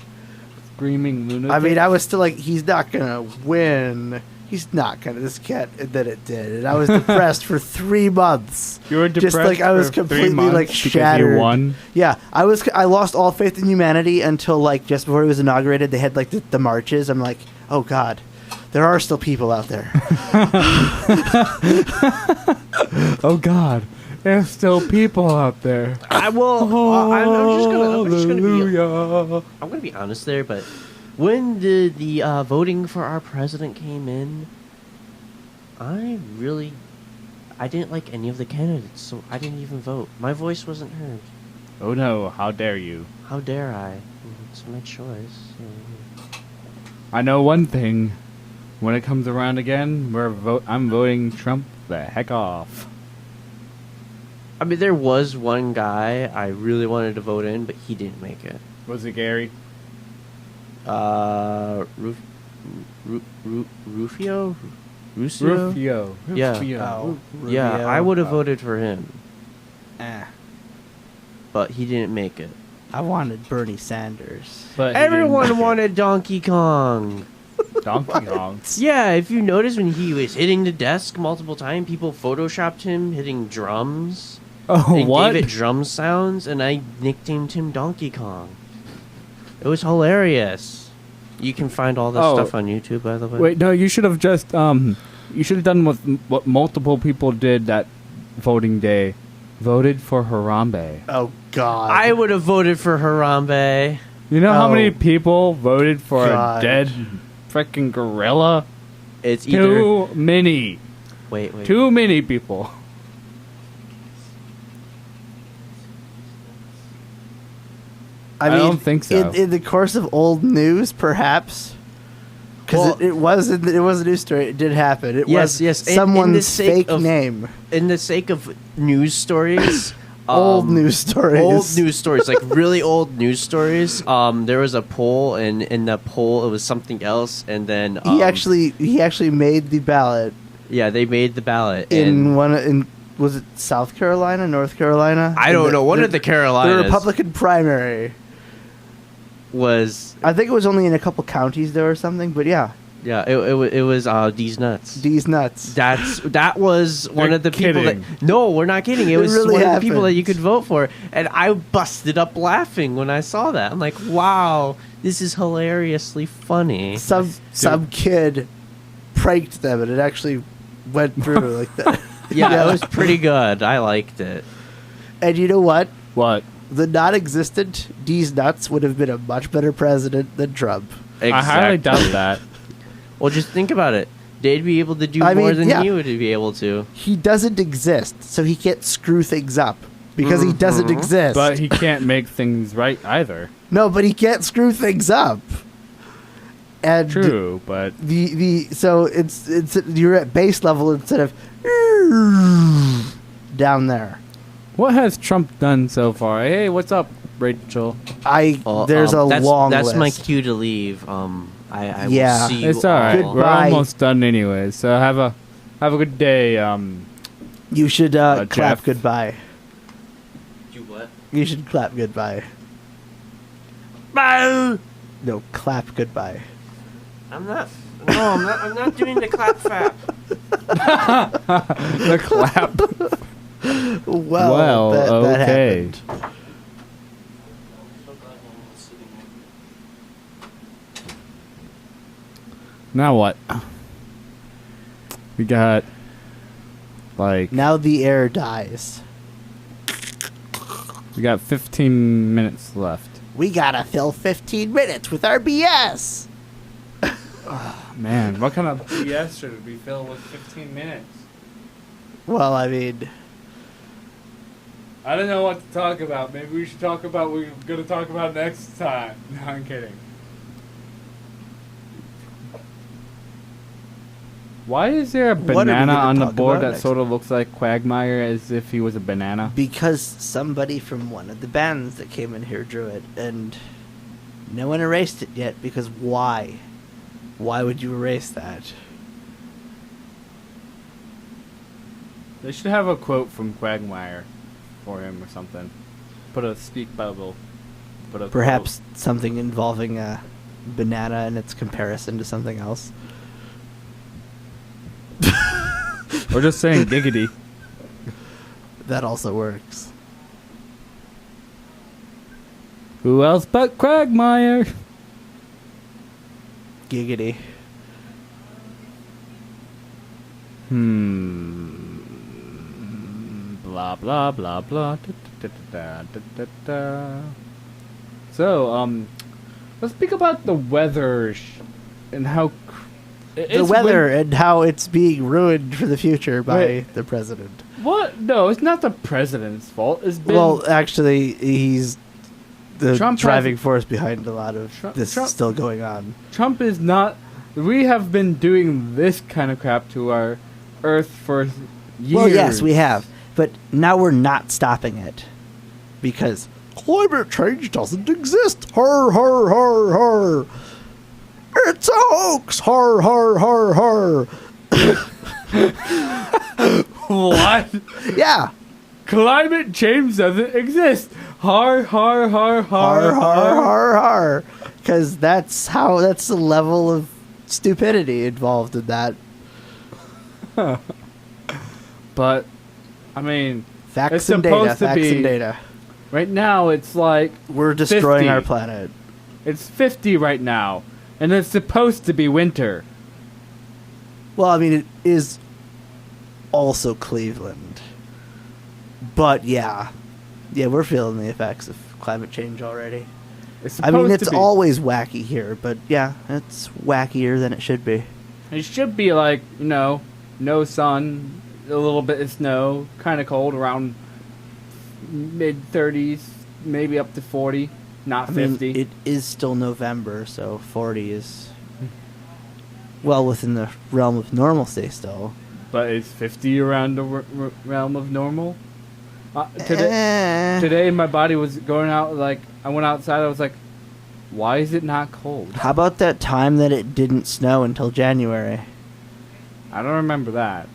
Screaming lunatic. I mean, I was still like, he's not gonna win. He's not gonna. This cat. And then it did, and I was depressed for 3 months. You were depressed Just like I was for 3 completely months like because shattered. you won. Yeah, I lost all faith in humanity until like just before he was inaugurated. They had like the marches. I'm like, oh god, there are still people out there. Oh God, there's still people out there. I'm gonna be honest there, but when the voting for our president came in, I didn't like any of the candidates, so I didn't even vote. My voice wasn't heard. Oh no, how dare you? How dare I? It's my choice. I know one thing. When it comes around again, I'm voting Trump the heck off. I mean, there was one guy I really wanted to vote in, but he didn't make it. Was it Gary? Rufio? Rufio. Yeah. Rufio. Yeah, Rubio. I would have voted for him, Eh. but he didn't make it. I wanted Bernie Sanders. But he didn't Everyone make it. wanted Donkey Kong. Donkey Kong. Yeah, if you notice when he was hitting the desk multiple times, people photoshopped him hitting drums. Oh, They what? gave it drum sounds, and I nicknamed him Donkey Kong. It was hilarious. You can find all this Oh. stuff on YouTube, by the way. Wait, no, you should have just you should have done what multiple people did that voting day. Voted for Harambe. Oh god. I would have voted for Harambe. You know how Oh. many people voted for God. a dead freaking gorilla? It's either Too many. wait. Too many people. I mean, don't think so. In the course of old news, perhaps. Because Well- it was a news story. It did happen. It Yes, was yes, in the someone's sake fake of- name. In the sake of news stories, Old news stories. Old news stories, like really old news stories. There was a poll, and in the poll it was something else, and then He actually made the ballot they made the ballot in was it South Carolina, North Carolina? I don't know. One of the The Carolinas Republican primary. was I think it was only in a couple counties there or something, but yeah, it was D's nuts. D's nuts. That was one You're of the people kidding. that. No, we're not kidding. It It was really one of the people that happened. you could vote for, and I busted up laughing when I saw that. I'm like, wow, this is hilariously funny. Some kid pranked them, and it actually went through like that. Yeah, it was pretty good. I liked it. And you know what? What? The non-existent D's nuts would have been a much better president than Trump. I highly doubt that. Well, just think about it. They'd be able to do I more mean, than yeah. you would be able to. He doesn't exist, so he can't screw things up because he doesn't exist. But he can't make things right either. no, but he can't screw things up. And True, but so it's you're at base level instead of down there. what has Trump done so far? Hey, what's up, Rachel? There's a that's, long That's list. my cue to leave. I Yeah. will see you It's all right. all. We're Goodbye. almost done anyway. So have a good day. You should clap Jeff. goodbye. Do what? You should clap goodbye. Bye. No, clap goodbye. I'm not. No, I'm not doing the clap fap. The clap. Well, that okay. happened. Now what? We got like Now the air dies. we got 15 minutes left. We gotta fill 15 minutes with our BS. Man, what kind of BS should we fill with 15 minutes? Well, I mean, I don't know what to talk about. Maybe we should talk about what we're going to talk about next time. No, I'm kidding. Why is there a What are we banana gonna on the talk board about that next? sort of looks like Quagmire as if he was a banana? because somebody from one of the bands that came in here drew it, and no one erased it yet, because why? Why would you erase that? They should have a quote from Quagmire for him or something. Put a speak bubble. Put a Perhaps something involving a banana and its comparison to something else. quote. Or just saying giggity. That also works. Who else but Quagmire? Giggity. Blah blah blah blah. Da, da, da, da, da, da. So, let's speak about the weather and how The weather and how it's being ruined for the future by Wait. the president. What? No, it's not the president's fault. It's been Well, actually, he's the Trump driving has- force behind a lot of this Trump- still going on. Trump is not. We have been doing this kind of crap to our Earth for years. Well, yes, we have. But now we're not stopping it. Because climate change doesn't exist. Har, har, har, har. It's a hoax. Har, har, har, har. What? Yeah. Climate change doesn't exist. Har har har har Har, har, har, har. Because that's the level of stupidity involved in that. But, I mean, Facts It's and data. supposed to Facts be- and data. right now it's like We're destroying 50. our planet. It's 50 right now, and it's supposed to be winter. Well, I mean, it is also Cleveland. But yeah. Yeah, we're feeling the effects of climate change already. It's I mean, supposed it's to be. always wacky here, but yeah, it's wackier than it should be. It should be like, no sun, a little bit of snow, kind of cold, around mid 30s, maybe up to 40, not I mean, 50. it is still November, so 40 is well within the realm of normalcy still. But is 50 around the realm of normal? Today my body was going out, like, I went outside, I was like, why is it not cold? How about that time that it didn't snow until January? I don't remember that.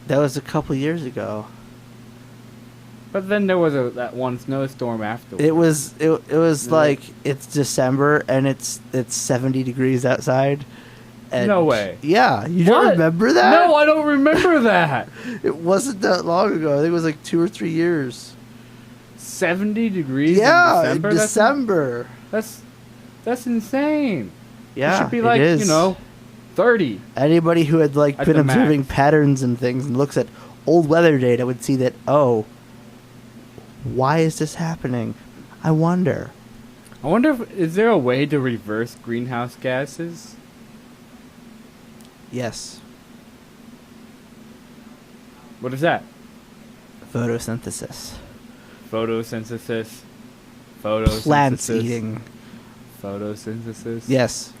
That was a couple years ago. But then there was that one snowstorm after. It was Yeah. like it's December and it's 70 degrees outside. And No way. Yeah, you What? don't remember that? No, I don't remember that. It wasn't that long ago. I think it was like 2 or 3 years. 70 degrees Yeah, in December? in December. That's insane. Yeah, It should be like, it is. 30. Anybody who had like At been the observing max. patterns and things and looks at old weather data would see that, oh, why is this happening? I wonder. I wonder is there a way to reverse greenhouse gases? Yes, What is that? photosynthesis. Photosynthesis. Plants eating. Photosynthesis. Yes.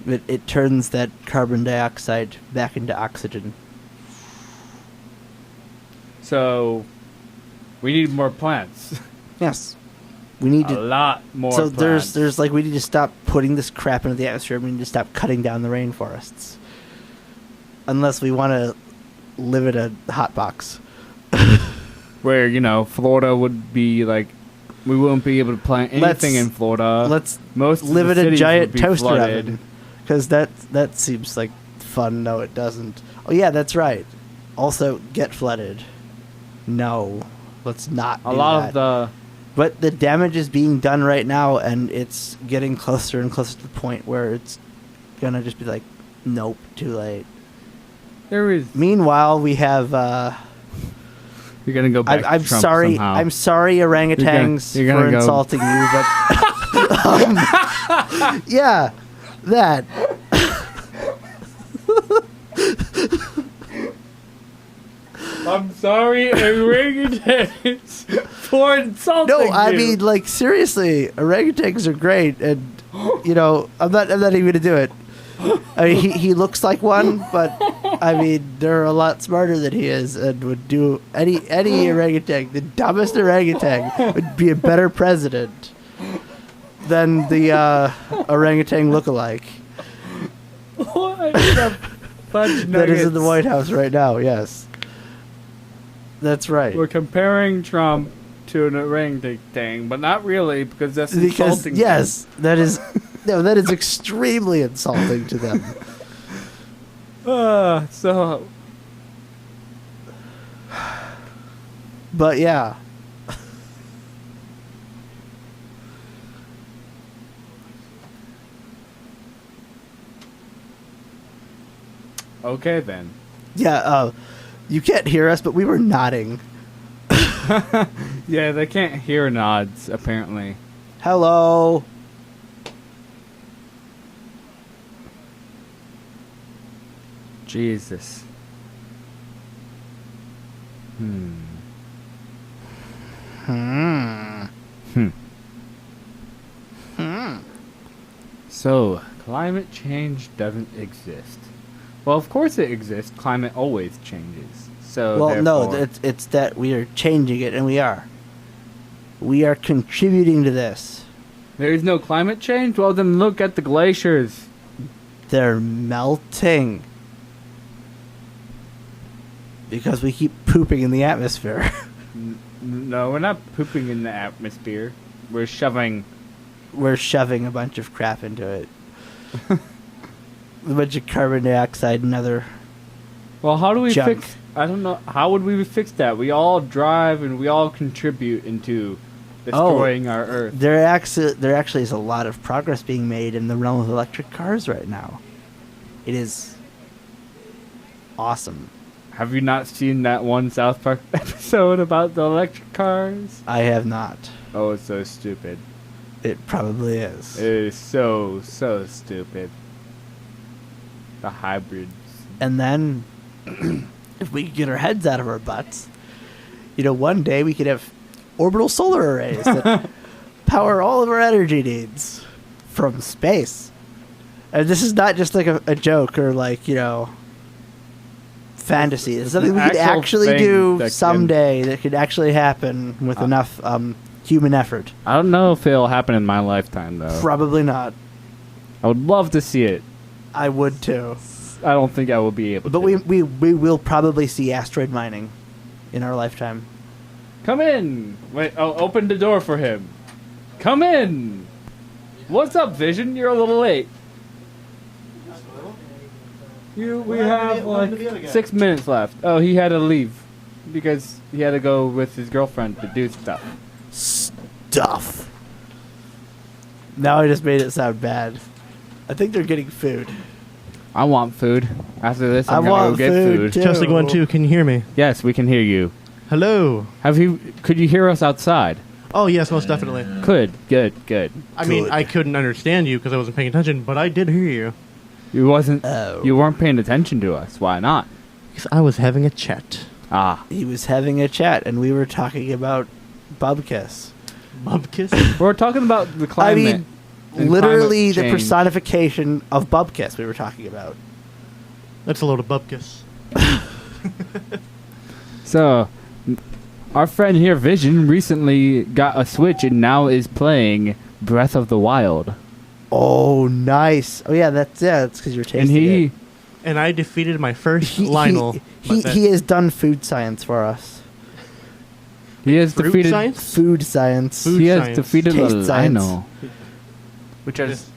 It turns that carbon dioxide back into oxygen. So, we need more plants. Yes. We need A to. lot more So plants. there's like, we need to stop putting this crap into the atmosphere. We need to stop cutting down the rainforests. Unless we want to live in a hot box. Where, Florida would be like, we wouldn't be able to plant anything Let's- in Florida. Let's Most of live the in a cities giant would be toaster flooded. oven. Because that seems like fun. No, it doesn't. Oh, yeah, that's right. Also, get flooded. No, let's not A do lot that. of the But the damage is being done right now, and it's getting closer and closer to the point where it's gonna just be like, nope, too late. There is. Meanwhile, we have. You're gonna go back. I'm to Trump sorry. somehow. I'm sorry, orangutans, you're gonna for go- insulting you, but yeah, that. I'm sorry, orangutans, for insulting No, I you. mean, like, seriously, orangutans are great, and I'm not even gonna do it. I mean, he looks like one, but I mean, they're a lot smarter than he is, and would do any orangutan, the dumbest orangutan, would be a better president than the orangutan lookalike What the fudge that is in the nuggets? White House right now. Yes, that's right. We're comparing Trump to an orangutan, but not really, because that's Because insulting. yes, that is that is extremely insulting to them. So But yeah. okay then. Yeah, you can't hear us, but we were nodding. Yeah, they can't hear nods apparently. Hello. Jesus. Hmm. So, climate change doesn't exist. Well, of course it exists. Climate always changes. So, Well, no, therefore- it's that we are changing it, and we are. We are contributing to this. there is no climate change? Well, then look at the glaciers. They're melting. Because we keep pooping in the atmosphere. No, we're not pooping in the atmosphere. We're shoving. We're shoving a bunch of crap into it. A bunch of carbon dioxide and other... Well, how do we Junk. fix? I don't know. How would we fix that? We all drive and we all contribute into destroying our Earth. There actually is a lot of progress being made in the realm of electric cars right now. It is awesome. Have you not seen that one South Park episode about the electric cars? I have not. Oh, it's so stupid. It probably is. It is so stupid. The hybrids. And then, if we could get our heads out of our butts, one day we could have orbital solar arrays that power all of our energy needs from space. And this is not just like a joke or fantasy. It's something we could actual actually thing do that someday that could actually happen with enough human effort. I don't know if it'll happen in my lifetime, though. Probably not. I would love to see it. I would too. I don't think I will be able But to. we will probably see asteroid mining in our lifetime. Come in! Wait, oh, open the door for him. Come in! What's up, Vision? You're a little late. We have like 6 minutes left. Oh, he had to leave because he had to go with his girlfriend to do stuff. Stuff. Now I just made it sound bad. I think they're getting food. I want food. After this, I'm I gonna want go get food, food. too. Testing 1 2. Can you hear me? Yes, we can hear you. Hello. Could you hear us outside? Oh yes, most definitely. Good. I mean, Good. I couldn't understand you because I wasn't paying attention, but I did hear you. You Oh. weren't paying attention to us. Why not? Because I was having a chat. Ah, He was having a chat, and we were talking about Bubkiss. Bubkiss. we're talking about the I climate. mean, and literally climate the change. personification of Bubkiss we were talking about. That's a load of bubkiss. So, our friend here, Vision, recently got a Switch and now is playing Breath of the Wild. Oh, nice. Oh, yeah, that's because you're tasting And he, it. And I defeated my first Lionel. He has done food science for us. he has Fruit defeated. science? Food science. Food He has science. defeated Taste a science. Lino, which is Yes.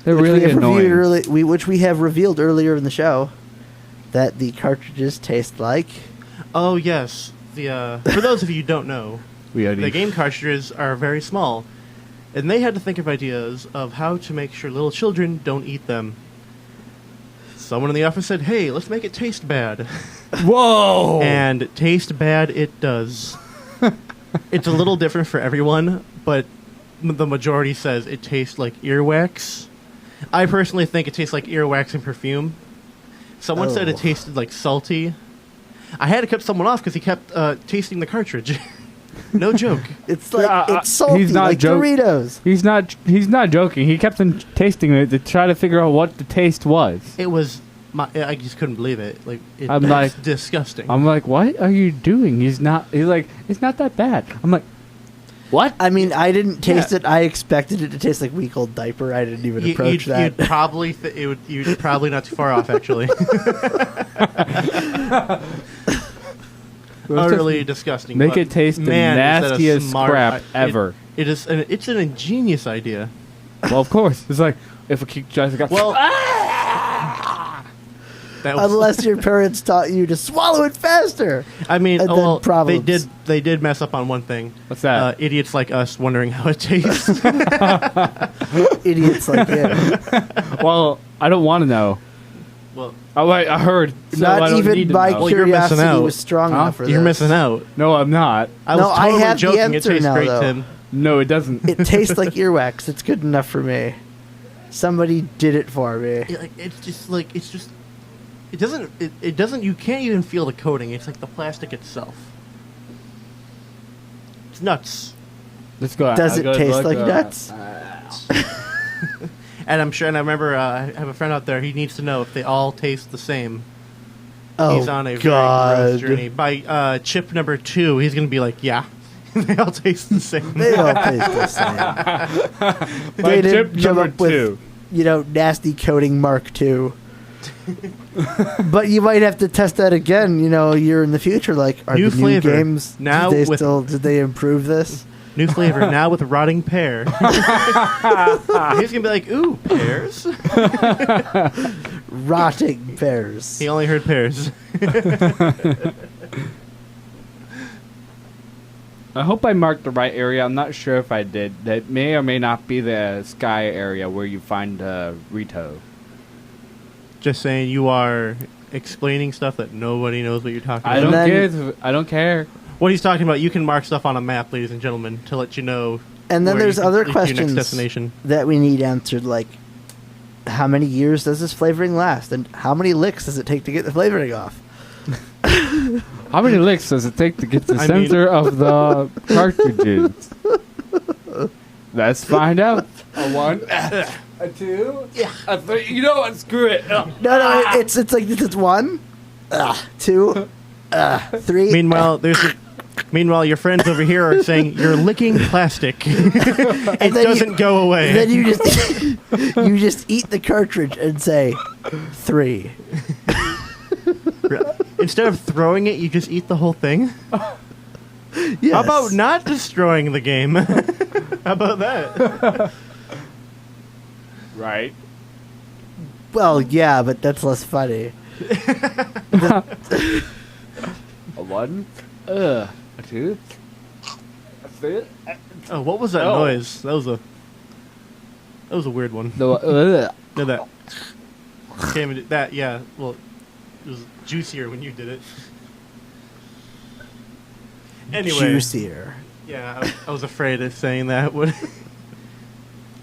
they're Which we really have annoying. reviewed which we have revealed earlier in the show that the cartridges taste like. Oh yes. The for those of you who don't know, The game cartridges are very small, and they had to think of ideas of how to make sure little children don't eat them. Someone in the office said, "Hey, let's make it taste bad." Whoa! And taste bad it does. It's a little different for everyone, but the majority says it tastes like earwax. I personally think it tastes like earwax and perfume. Someone said it tasted like salty. I had to cut someone off because he kept tasting the cartridge. No joke. It's like it's salty, he's not like Doritos. He's not joking. He kept on tasting it to try to figure out what the taste was. It was... I just couldn't believe it. Like, I'm it's like- disgusting. I'm like, what are you doing? He's like, it's not that bad. I'm like, what? I mean, I didn't taste it. I expected it to taste like week old diaper. I didn't even approach that. You'd probably you'd probably not too far off, actually. Utterly disgusting. Make but it taste the man, is that a nastiest smart crap ever. It's an ingenious idea. Well, of course. It's like, if a kid tries to go, Well, that was, Unless your parents taught you to swallow it faster. I mean, and then well, problems. they did mess up on one thing. what's that? Idiots like us wondering how it tastes. Idiots like you. Well, I don't want to know. Well, Oh, wait, I heard. So I Not don't even need to my know. Well, you're missing curiosity out. was strong Huh? enough for you're this. missing out. No, I'm not. I was No, I totally have the joking. It answer tastes now, great, though. Tim. No, it doesn't. It tastes like earwax. It's good enough for me. Somebody did it for me. It doesn't. You can't even feel the coating. It's like the plastic itself. It's nuts. Let's go. Does I'll it go taste look, like nuts? And I'm sure, and I remember I have a friend out there. He needs to know if they all taste the same. Oh, He's on a very God. gross journey. By chip number 2, he's going to be like, yeah, they all taste the same. They don't taste the same. By They chip didn't come number up with, 2. nasty coating Mark II. But you might have to test that again, a year in the future. Like, are New the flavor. new games, Now did with- did they improve this? New flavor, now with rotting pear. He's going to be like, ooh, pears? Rotting pears. He only heard pears. I hope I marked the right area. I'm not sure if I did. That may or may not be the sky area where you find Rito. Just saying, you are explaining stuff that nobody knows what you're talking I about. don't then- care. I don't care. What he's talking about, you can mark stuff on a map, ladies and gentlemen, to let you know. And then where there's you can other get to your next questions destination. that we need answered, like how many years does this flavoring last, and how many licks does it take to get the flavoring off? How many licks does it take to get the I center of the cartridges? Let's find out. A 1, a 2, a 3. You know what? Screw it. No, it's like this. It's 1, 2, 3. Meanwhile, your friends over here are saying you're licking plastic. It then doesn't go away. Then you just you just eat the cartridge and say 3. Instead of throwing it, you just eat the whole thing. Yes. How about not destroying the game? How about that? Right. Well, yeah, but that's less funny. A 1, a 2, a 3. Oh, what was that Oh. noise? That was a weird one. No, No, that. Can't even do that. Yeah. Well, it was juicier when you did it. Anyway, Juicier. yeah, I was afraid of saying that.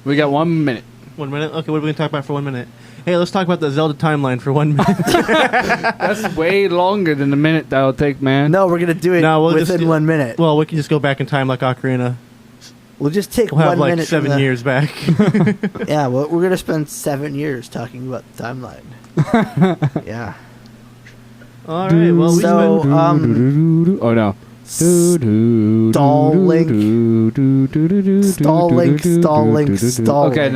we got 1 minute. 1 minute. Okay, what are we gonna talk about for 1 minute? Hey, let's talk about the Zelda timeline for 1 minute. That's way longer than the minute that'll take, man. No, we're gonna do it No, we'll just within do- 1 minute. Well, we can just go back in time like Ocarina. We'll just take We'll have 1 like minute. from 7 the- years back. Yeah, well, we're gonna spend 7 years talking about the timeline. Yeah. All right. Well, we So, spent. Oh no. Stalling. Stalling. Okay,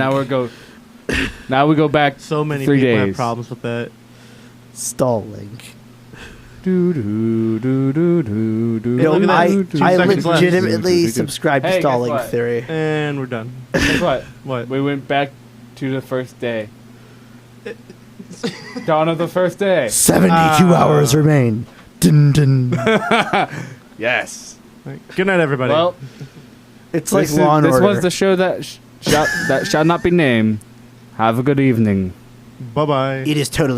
now we go back. So many 3 people have days. problems with that. Stalling. Look at that. I 2 seconds left. legitimately subscribe to Hey, guess stalling what? theory. And we're done. Guess what? What? We went back to the first day. Dawn of the first day. 72 hours remain. Dun, dun. Yes. Good night, everybody. Well, It's like this Law and this Order. was the show that that shall not be named. Have a good evening. Bye-bye. It is totally